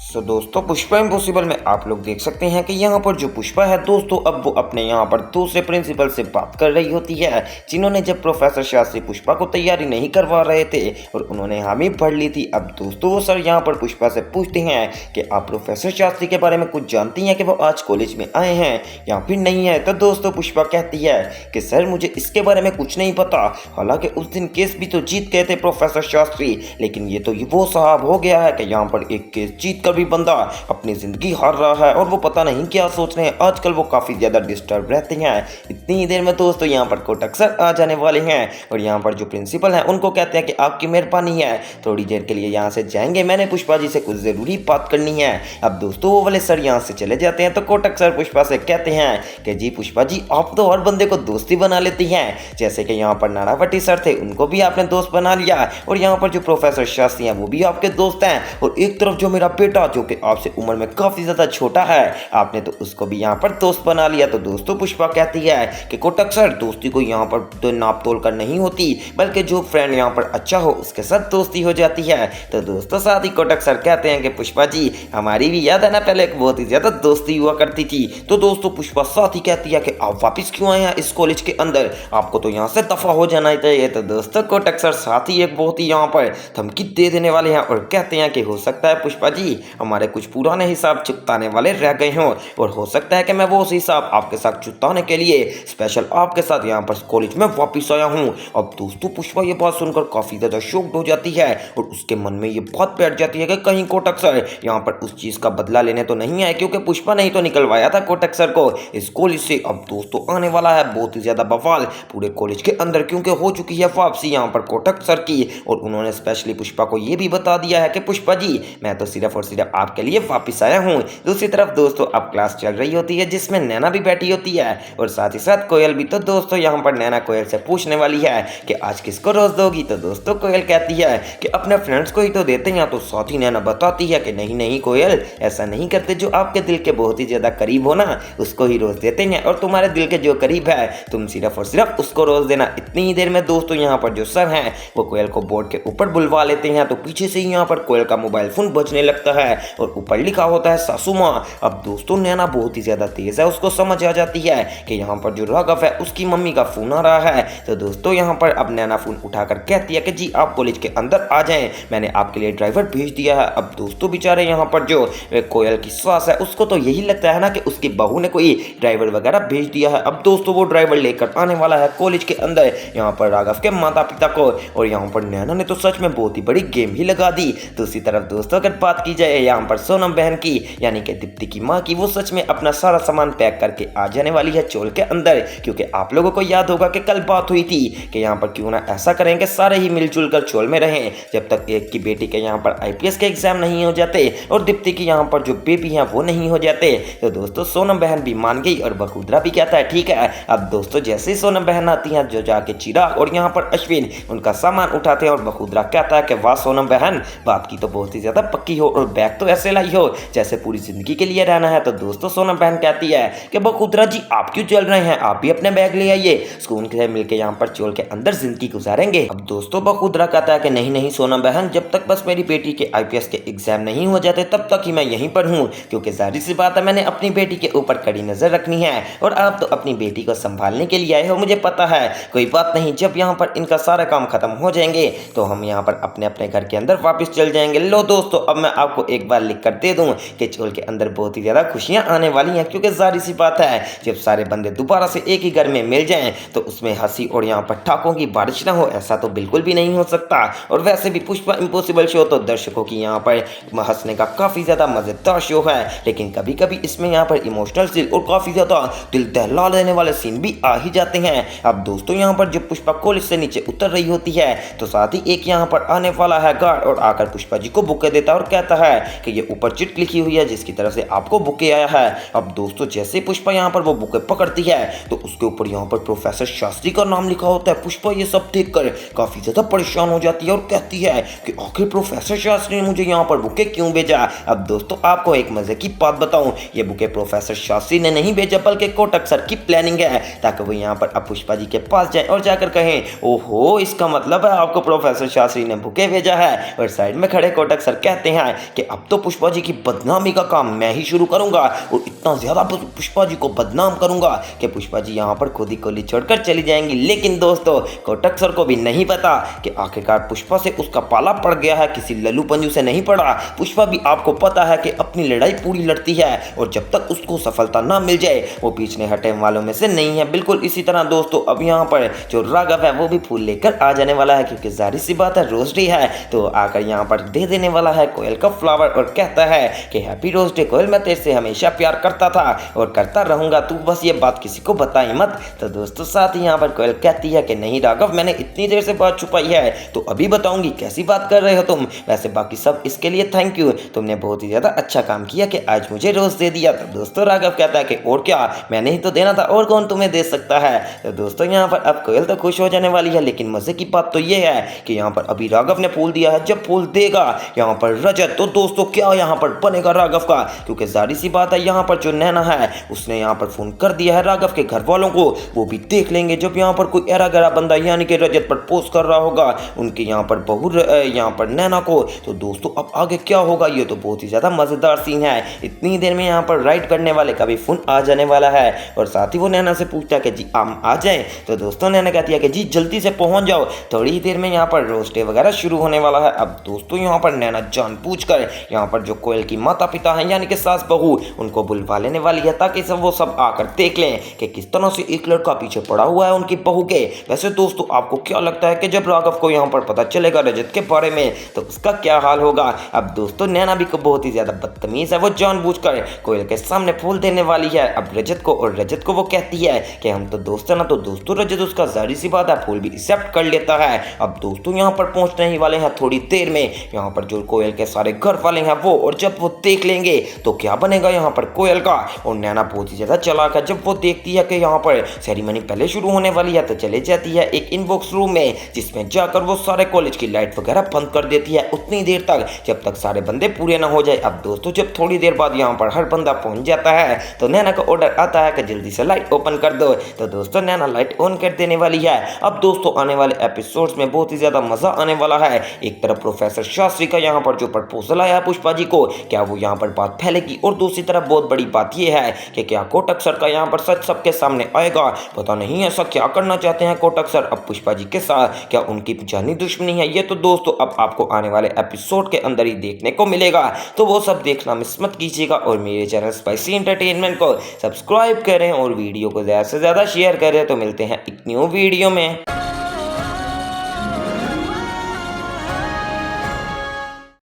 दोस्तों पुष्पा इम्पॉसिबल में आप लोग देख सकते हैं कि यहाँ पर जो पुष्पा है दोस्तों अब वो अपने यहाँ पर दूसरे प्रिंसिपल से बात कर रही होती है, जिन्होंने जब प्रोफेसर शास्त्री पुष्पा को तैयारी नहीं करवा रहे थे और उन्होंने हामी भर ली थी। अब दोस्तों वो सर यहाँ पर पुष्पा से पूछते हैं कि आप प्रोफेसर शास्त्री के बारे में कुछ जानती हैं कि वो आज कॉलेज में आए हैं या फिर नहीं है। तो दोस्तों पुष्पा कहती है कि सर मुझे इसके बारे में कुछ नहीं पता, हालांकि उस दिन केस भी तो जीत गए थे प्रोफेसर शास्त्री, लेकिन ये तो वो साहब हो गया है कि यहाँ पर एक केस जीत कर भी बंदा अपनी जिंदगी हार रहा है और वो पता नहीं क्या सोच रहे हैं। आजकल वो काफी ज्यादा डिस्टर्ब रहते हैं। इतनी ही देर में दोस्तों यहाँ पर कोटक सर आ जाने वाले हैं और यहाँ पर जो प्रिंसिपल हैं उनको कहते हैं कि आपकी मेहरबानी है, थोड़ी देर के लिए यहाँ से जाएंगे, मैंने पुष्पा जी से कुछ जरूरी बात करनी है। अब दोस्तों वो वाले सर यहाँ से चले जाते हैं तो कोटक सर पुष्पा से कहते हैं कि जी पुष्पा जी आप तो हर बंदे को दोस्ती बना लेती हैं, जैसे कि यहाँ पर नानावटी सर थे उनको भी आपने दोस्त बना लिया और यहाँ पर जो प्रोफेसर शास्त्री हैं वो भी आपके दोस्त हैं, और एक तरफ जो मेरा बेटा जो कि आपसे उम्र में काफी ज्यादा छोटा है आपने तो उसको भी यहाँ पर दोस्त बना लिया। तो दोस्तों पुष्पा कहती है कि कोटक सर दोस्ती को यहाँ पर तो नाप तोल कर नहीं होती, बल्कि जो फ्रेंड यहाँ पर अच्छा हो उसके साथ दोस्ती हो जाती है। तो दोस्तों साथ ही कोटक सर कहते हैं कि पुष्पा जी हमारी भी याद है ना पहले एक बहुत ही ज्यादा दोस्ती हुआ करती थी। तो दोस्तों पुष्पा साथ ही कहती है कि आप वापिस क्यों आए हैं इस कॉलेज के अंदर, आपको तो यहाँ से दफा हो जाना चाहिए। तो दोस्तों कोटक सर साथ ही एक बहुत ही यहाँ पर धमकी दे देने वाले हैं और कहते हैं कि हो सकता है पुष्पा जी हमारे कुछ पुराने हिसाब चुकाने वाले रह गए हों और हो सकता है कि मैं वो हिसाब आपके साथ चुकाने के लिए स्पेशल आपके साथ यहाँ पर कॉलेज में वापस आया हूँ। अब दोस्तों पुष्पा ये बात सुनकर काफी ज्यादा शॉक्ड हो जाती है और उसके मन में ये बात बैठ जाती है कि कहीं कोटक सर यहाँ पर उस चीज का बदला लेने तो नहीं आए, क्योंकि पुष्पा ने ही तो निकलवाया था कोटक सर को इस कॉलेज से। अब दोस्तों आने वाला है बहुत ही ज्यादा बवाल पूरे कॉलेज के अंदर, क्योंकि हो चुकी है वापसी यहाँ पर कोटक सर की और उन्होंने स्पेशली पुष्पा को ये भी बता दिया है कि पुष्पा जी मैं तो सिर्फ और सिर्फ आपके लिए वापस आया हूँ। दूसरी तरफ दोस्तों अब क्लास चल रही होती है जिसमें नैना भी बैठी होती है और साथ ही साथ कोयल भी। तो दोस्तों यहाँ पर नैना कोयल से पूछने वाली है कि आज किसको रोज दोगी। तो दोस्तों कोयल कहती है कि अपने फ्रेंड्स को ही तो देते हैं। तो साथ ही नैना बताती है कि नहीं नहीं कोयल ऐसा नहीं करते, जो आपके दिल के बहुत ही ज्यादा करीब हो ना उसको ही रोज देते हैं, और तुम्हारे दिल के जो करीब है तुम सिर्फ और सिर्फ उसको रोज देना। इतनी ही देर में दोस्तों यहाँ पर जो सर हैं वो कोयल को बोर्ड के ऊपर बुलवा लेते हैं। तो पीछे से ही यहाँ पर कोयल का मोबाइल फोन बजने लगता है और ऊपर लिखा होता है सासू माँ। अब दोस्तों नैना बहुत ही ज्यादा तेज है, उसको समझ आ जाती है कि यहाँ पर जो राघव है उसकी मम्मी का फोन आ रहा है। तो दोस्तों यहाँ पर अब नैना फोन उठाकर कहती है कि जी आप कॉलेज के अंदर आ जाएं, मैंने आपके लिए ड्राइवर भेज दिया है। अब दोस्तों बेचारे यहाँ पर जो कोयल की सास है उसको तो यही लगता है ना कि उसकी बहू ने कोई ड्राइवर वगैरह भेज दिया है। अब दोस्तों वो ड्राइवर लेकर आने वाला है कॉलेज के अंदर यहाँ पर राघव के माता पिता को, और यहाँ पर नैना ने तो सच में बहुत ही बड़ी गेम ही लगा दी। दूसरी तरफ दोस्तों अगर बात की जाए यहाँ पर सोनम बहन की यानी कि दीप्ति की माँ की, वो सच में अपना सारा सामान पैक करके आ जाने वाली है चोल के अंदर, क्योंकि आप लोगों को याद होगा कि कल बात हुई थी कि यहाँ पर क्यों ना ऐसा करें कि सारे ही मिलजुल कर चोल में रहें जब तक एक की बेटी के यहाँ पर आईपीएस के एग्जाम नहीं हो जाते और दीप्ति की यहाँ पर जो बेबी है वो नहीं हो जाते। तो दोस्तों सोनम बहन भी मान गई और बखुदरा भी कहता है ठीक है। अब दोस्तों जैसे ही सोनम बहन आती है जो जाके चिराग और यहाँ पर अश्विन उनका सामान उठाते हैं और बखुदरा कहता है कि वाह सोनम बहन बात की तो बहुत ही ज्यादा पक्की हो और बैग तो ऐसे लाई हो जैसे पूरी जिंदगी के लिए रहना है। तो दोस्तों सोनम बहन कहती है कि बखुदरा जी आप क्यों चल रहे हैं, आप भी अपने बैग ले आइए, सुकून से मिलकर यहाँ पर चोल के अंदर जिंदगी गुजारेंगे। अब दोस्तों बखुदरा कहता है कि नहीं नहीं सोनम बहन जब तक बस मेरी बेटी के आईपीएस के एग्जाम नहीं हो जाते तब तक ही मैं यहीं पर हूँ, क्योंकि जाहिर सी बात है मैंने अपनी बेटी के ऊपर कड़ी नजर रखनी है और आप तो अपनी बेटी को संभालने के लिए आए हो, मुझे पता है। कोई बात नहीं, जब यहाँ पर इनका सारा काम खत्म हो जाएंगे तो हम यहाँ पर अपने अपने घर के अंदर वापस चल जाएंगे। लो दोस्तों अब मैं आपको एक बार लिख कर दे दूं कि चोल के अंदर बहुत ही ज्यादा खुशियां आने वाली हैं, क्योंकि जाहिर सी बात है जब सारे बंदे दोबारा से एक ही घर में मिल जाएं तो उसमें हंसी और यहाँ पर ठाकों की बारिश ना हो, ऐसा तो बिल्कुल भी नहीं हो सकता। और वैसे भी पुष्पा इम्पॉसिबल शो तो दर्शकों की यहाँ पर हंसने का काफी ज्यादा मजेदार शो है, लेकिन कभी कभी इसमें यहाँ पर इमोशनल सीन और काफी ज्यादा दिल दहला देने वाले सीन भी आ ही जाते हैं। अब दोस्तों यहाँ पर जब पुष्पा कॉलेज से नीचे उतर रही होती है तो साथ ही एक यहाँ पर आने वाला है गार्ड और आकर पुष्पा जी को बुके देता है और कहता है कि ये ऊपर चिट लिखी हुई है जिसकी तरफ से आपको बुके आया है। अब दोस्तों जैसे पुष्पा यहाँ पर वो बुके पकड़ती है तो उसके ऊपर यहाँ पर प्रोफेसर शास्त्री का नाम लिखा होता है। पुष्पा ये सब देखकर काफी ज्यादा परेशान हो जाती है और कहती है कि आखिर प्रोफेसर शास्त्री ने मुझे यहाँ पर बुके क्यों भेजा। अब दोस्तों आपको एक मजे की बात बताऊं, ये बुके प्रोफेसर शास्त्री ने नहीं भेजा बल्कि कोटक सर की प्लानिंग है, ताकि वो यहाँ पर अब पुष्पा जी के पास जाए और जाकर कहें ओहो इसका मतलब है आपको प्रोफेसर शास्त्री ने बुके भेजा है। और साइड में खड़े कोटक सर कहते हैं कि अब तो पुष्पा जी की बदनामी का काम मैं ही शुरू करूंगा और इतना ज़्यादा पुष्पा जी को बदनाम करूंगा कि पुष्पा जी यहाँ पर खुद ही गोली छोड़कर चली जाएंगी। लेकिन दोस्तों कोटक सर को भी नहीं पता कि आखिरकार पुष्पा से उसका पाला पड़ गया है, किसी लल्लू पंजू से नहीं पड़ा। पुष्पा भी आपको पता है कि अपनी लड़ाई पूरी लड़ती है और जब तक उसको सफलता ना मिल जाए वो पीछे हटने वालों में से नहीं है। बिल्कुल इसी तरह दोस्तों अब यहाँ पर जो राघव है वो भी फूल लेकर आ जाने वाला है, क्योंकि जाहिर सी बात है रोज डे है तो आकर यहाँ पर दे देने वाला है कोयल का फ्लावर और कहता है कि हैप्पी रोज डे कोयल, मैं तेरे से हमेशा प्यार करता था और करता रहूंगा, तू बस ये बात किसी को बताई मत। तो दोस्तों साथ ही यहाँ पर कोयल कहती है कि नहीं राघव, मैंने इतनी देर से बात छुपाई है तो अभी बताऊंगी, कैसी बात कर रहे हो तुम। वैसे बाकी सब इसके लिए थैंक यू, तुमने बहुत ही ज़्यादा अच्छा काम किया कि आज मुझे रोज दे दिया। तो दोस्तों राघव कहता है कि और क्या, मैंने ही तो देना था, और कौन तुम्हें दे सकता है। तो दोस्तों यहाँ पर अब कोयल तो खुश हो जाने वाली है, लेकिन मजे की बात तो ये है कि यहाँ पर अभी राघव ने फूल दिया है, जब फूल देगा यहाँ पर रजत तो दोस्तों क्या यहाँ पर बनेगा राघव का, क्योंकि जाहिर सी बात है यहाँ पर जो नैना है उसने यहाँ पर फोन कर दिया है राघव के घर वालों को, वो भी देख लेंगे जब यहाँ पर कोई एरा गरा बंदा यानी कि रजत पर पोस्ट कर रहा होगा उनके यहाँ पर बहू यहाँ पर नैना को। तो दोस्तों अब आगे क्या होगा, ये तो बहुत ही ज़्यादा मज़ेदार सीन है। इतनी देर में यहाँ पर राइड करने वाले का भी फोन आ जाने वाला है और साथ ही वो नैना से पूछता है कि जी हम आ जाएं। तो दोस्तों नैना कहती है कि जी जल्दी से पहुँच जाओ, थोड़ी ही देर में यहाँ पर रोस्ट डे वगैरह शुरू होने वाला है। अब दोस्तों यहाँ पर नैना जानबूझकर यहाँ पर जो कोयल की माता पिता हैं यानी कि सास बहू उनको बुलवा लेने वाली है, ताकि सब वो सब आकर देख लें कि किस तरह से एक लड़का पीछे पड़ा हुआ है उनकी बहू के। वैसे दोस्तों आपको क्या लगता है कि जब राघव को यहाँ पर पता चलेगा रजत के बारे में तो उसका क्या हाल होगा। अब दोस्तों नैना भी को बहुत ही ज्यादा बदतमीज है, वो जानबूझकर कोयल के सामने फूल देने वाली है अब रजत को, और रजत को वो कहती है कि हम तो दोस्त है ना। तो दोस्तों रजत उसका जाहिर सी बात है फूल भी एक्सेप्ट कर लेता है। अब दोस्तों यहाँ पर पहुंचने ही वाले हैं थोड़ी देर में यहाँ पर जो कोयल के सारे घर वाले हैं वो, और जब वो देख लेंगे तो क्या बनेगा यहाँ पर कोयल का। और नैना बहुत ही ज्यादा चालाक है, जब वो देखती है कि यहाँ पर सेरेमनी पहले शुरू होने वाली है तो चले जाती है एक इनबॉक्स रूम में, जिसमें जाकर वो सारे कॉलेज की लाइट वगैरह बंद कर देती है उतनी देर तक जब तक सारे बंदे पूरे ना हो जाए। अब दोस्तों जब थोड़ी देर बाद यहाँ पर हर बंदा पहुंच जाता है तो नैना का ऑर्डर आता है कि जल्दी से लाइट ओपन कर दो। तो दोस्तों नैना लाइट ऑन कर देने वाली है। अब दोस्तों आने वाले एपिसोड्स में बहुत ही ज्यादा मजा आने वाला है। एक तरफ प्रोफेसर शास्त्री का यहाँ पर जो प्रपोजल आया पुष्पा जी को, क्या वो यहाँ पर बात फैलेगी, और दूसरी तरफ बहुत बड़ी बात यह है कि क्या कोटक सर का यहाँ पर सच सबके सामने आएगा। पता नहीं ऐसा क्या करना चाहते हैं कोटक सर अब पुष्पा जी के साथ, क्या उनकी जानी दुश्मनी है। ये तो दोस्तों अब आपको आने वाले एपिसोड के अंदर ही देखने को मिलेगा, तो वो सब देखना मिस मत कीजिएगा और मेरे चैनल स्पाइसी एंटरटेनमेंट को सब्सक्राइब करें और वीडियो को ज़्यादा से ज़्यादा शेयर करें। तो मिलते हैं एक न्यू वीडियो में।